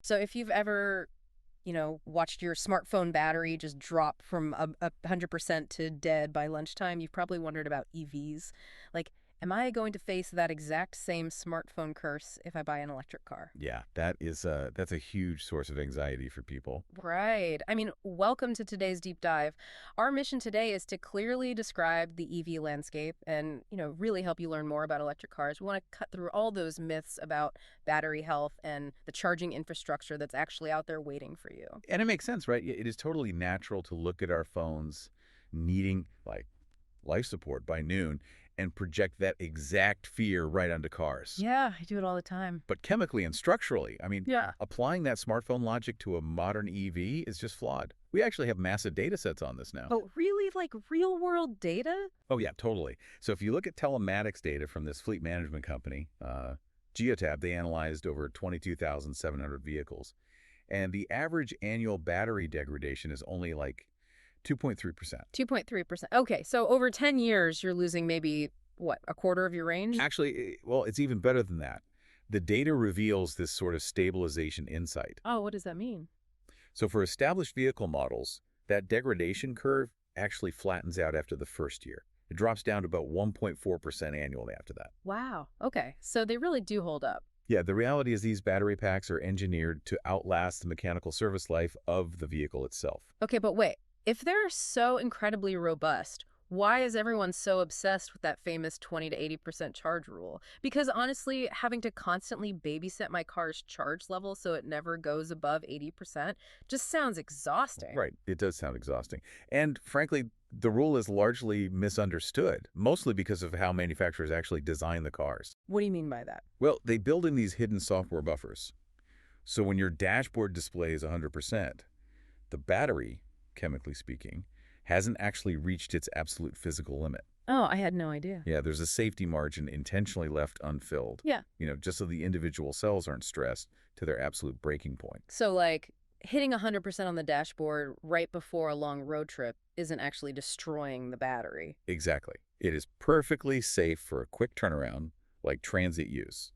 So if you've ever, watched your smartphone battery just drop from 100% to dead by lunchtime, you've probably wondered about EVs. Like, am I going to face that exact same smartphone curse if I buy an electric car? Yeah, that's a huge source of anxiety for people. Right. I mean, welcome to today's deep dive. Our mission today is to clearly describe the EV landscape and, really help you learn more about electric cars. We want to cut through all those myths about battery health and the charging infrastructure that's actually out there waiting for you. And it makes sense, right? It is totally natural to look at our phones needing like life support by noon and project that exact fear right onto cars. Yeah, I do it all the time. But chemically and structurally, I mean, Yeah. applying that smartphone logic to a modern EV is just flawed. We actually have massive data sets on this now. Oh, really? Like real world data? Oh, yeah, totally. So if you look at telematics data from this fleet management company, Geotab, they analyzed over 22,700 vehicles. And the average annual battery degradation is only like 2.3%. 2.3%. Okay, so over 10 years, you're losing maybe, what, a quarter of your range? Actually, well, it's even better than that. The data reveals this sort of stabilization insight. Oh, what does that mean? So for established vehicle models, that degradation curve actually flattens out after the first year. It drops down to about 1.4% annually after that. Wow. Okay, so they really do hold up. Yeah, the reality is these battery packs are engineered to outlast the mechanical service life of the vehicle itself. Okay, but wait. If they're so incredibly robust, why is everyone so obsessed with that famous 20 to 80% charge rule? Because honestly, having to constantly babysit my car's charge level so it never goes above 80% just sounds exhausting. Right, it does sound exhausting. And frankly, the rule is largely misunderstood, mostly because of how manufacturers actually design the cars. What do you mean by that? Well, they build in these hidden software buffers. So when your dashboard displays 100%, the battery, chemically speaking, hasn't actually reached its absolute physical limit. Oh, I had no idea. Yeah, there's a safety margin intentionally left unfilled. Yeah. Just so the individual cells aren't stressed to their absolute breaking point. So, like, hitting 100% on the dashboard right before a long road trip isn't actually destroying the battery. Exactly. It is perfectly safe for a quick turnaround, like transit use.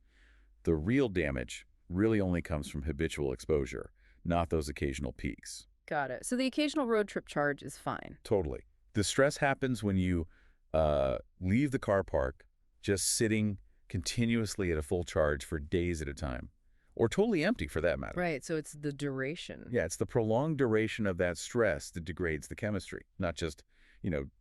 The real damage really only comes from habitual exposure, not those occasional peaks. Got it. So the occasional road trip charge is fine. Totally. The stress happens when you leave the car park just sitting continuously at a full charge for days at a time, or totally empty for that matter. Right, so it's the duration. Yeah, it's the prolonged duration of that stress that degrades the chemistry, not just,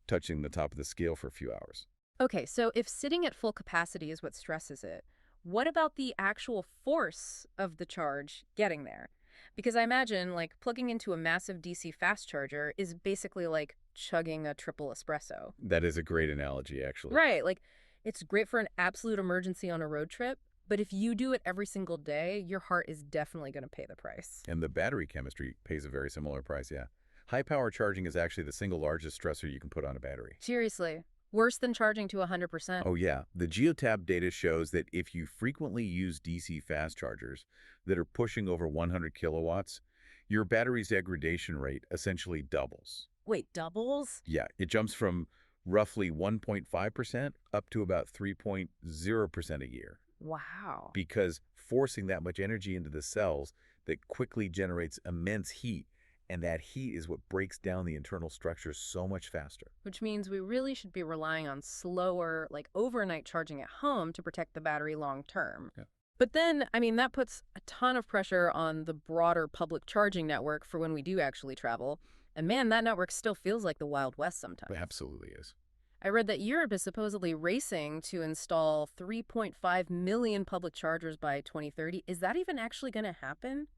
touching the top of the scale for a few hours. Okay, so if sitting at full capacity is what stresses it, what about the actual force of the charge getting there? Because I imagine, like, plugging into a massive DC fast charger is basically like chugging a triple espresso. That is a great analogy, actually. Right, like, it's great for an absolute emergency on a road trip, but if you do it every single day, your heart is definitely going to pay the price. And the battery chemistry pays a very similar price, yeah. High power charging is actually the single largest stressor you can put on a battery. Seriously, worse than charging to 100%. Oh, yeah. The Geotab data shows that if you frequently use DC fast chargers that are pushing over 100 kilowatts, your battery's degradation rate essentially doubles. Wait, doubles? Yeah, it jumps from roughly 1.5% up to about 3.0% a year. Wow. Because forcing that much energy into the cells that quickly generates immense heat, and that heat is what breaks down the internal structures so much faster. Which means we really should be relying on slower, like overnight charging at home to protect the battery long term. Yeah. But then, I mean, that puts a ton of pressure on the broader public charging network for when we do actually travel. And man, that network still feels like the Wild West sometimes. It absolutely is. I read that Europe is supposedly racing to install 3.5 million public chargers by 2030. Is that even actually going to happen?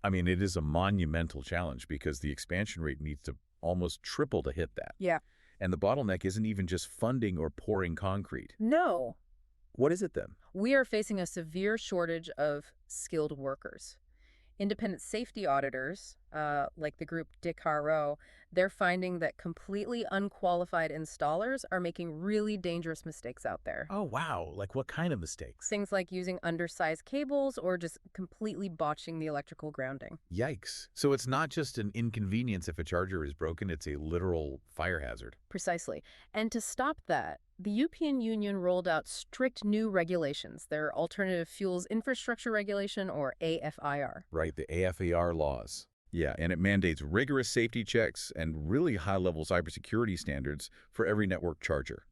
I mean, it is a monumental challenge because the expansion rate needs to almost triple to hit that. Yeah. And the bottleneck isn't even just funding or pouring concrete. No. What is it then? We are facing a severe shortage of skilled workers. Independent safety auditors like the group Dicaro, they're finding that completely unqualified installers are making really dangerous mistakes out there. Oh, wow. Like what kind of mistakes? Things like using undersized cables or just completely botching the electrical grounding. Yikes. So it's not just an inconvenience if a charger is broken, it's a literal fire hazard. Precisely. And to stop that, the European Union rolled out strict new regulations, their Alternative Fuels Infrastructure Regulation, or AFIR. Right, the AFAR laws. Yeah, and it mandates rigorous safety checks and really high-level cybersecurity standards for every network charger,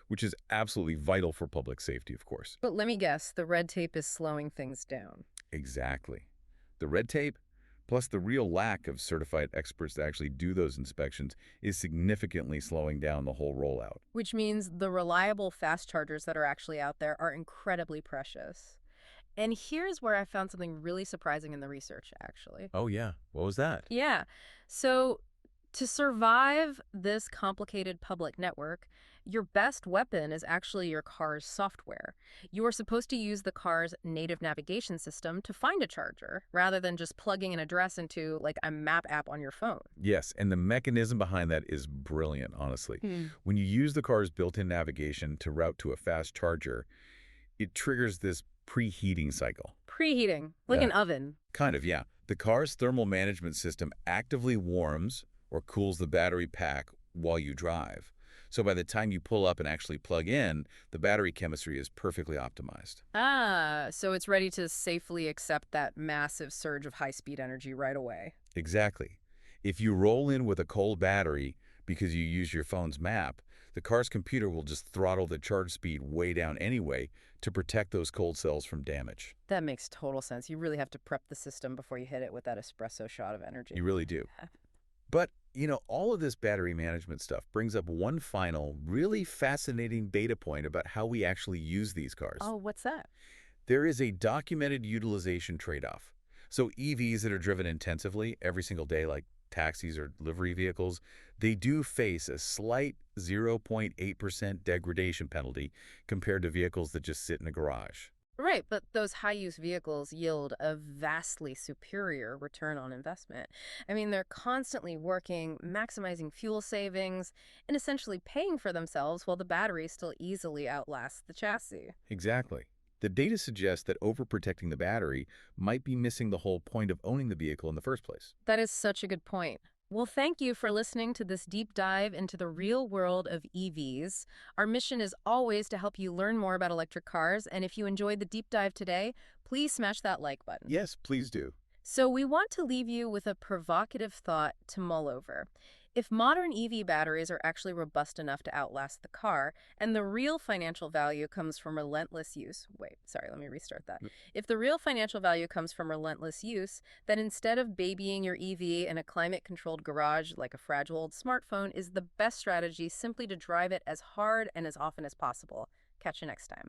which is absolutely vital for public safety, of course. But let me guess, the red tape is slowing things down. Exactly. The red tape, plus the real lack of certified experts to actually do those inspections, is significantly slowing down the whole rollout. Which means the reliable fast chargers that are actually out there are incredibly precious. And here's where I found something really surprising in the research, actually. Oh, yeah. What was that? Yeah. So, to survive this complicated public network, your best weapon is actually your car's software. You are supposed to use the car's native navigation system to find a charger, rather than just plugging an address into, like, a map app on your phone. Yes, and the mechanism behind that is brilliant, honestly. Hmm. When you use the car's built-in navigation to route to a fast charger, it triggers this preheating cycle. Preheating, like Yeah. an oven. Kind of, yeah. The car's thermal management system actively warms or cools the battery pack while you drive. So by the time you pull up and actually plug in, the battery chemistry is perfectly optimized. Ah, so it's ready to safely accept that massive surge of high-speed energy right away. Exactly. If you roll in with a cold battery because you use your phone's map, the car's computer will just throttle the charge speed way down anyway to protect those cold cells from damage. That makes total sense. You really have to prep the system before you hit it with that espresso shot of energy. You really do. But, all of this battery management stuff brings up one final, really fascinating data point about how we actually use these cars. Oh, what's that? There is a documented utilization trade-off. So EVs that are driven intensively every single day, like taxis or delivery vehicles, they do face a slight 0.8% degradation penalty compared to vehicles that just sit in a garage. Right, but those high-use vehicles yield a vastly superior return on investment. I mean, they're constantly working, maximizing fuel savings, and essentially paying for themselves while the battery still easily outlasts the chassis. Exactly. The data suggests that overprotecting the battery might be missing the whole point of owning the vehicle in the first place. That is such a good point. Well, thank you for listening to this deep dive into the real world of EVs. Our mission is always to help you learn more about electric cars, and if you enjoyed the deep dive today, please smash that like button. Yes, please do. So we want to leave you with a provocative thought to mull over. If modern EV batteries are actually robust enough to outlast the car, and the real financial value comes from relentless use, wait, sorry, let me restart that. If the real financial value comes from relentless use, then instead of babying your EV in a climate-controlled garage like a fragile old smartphone, is the best strategy simply to drive it as hard and as often as possible. Catch you next time.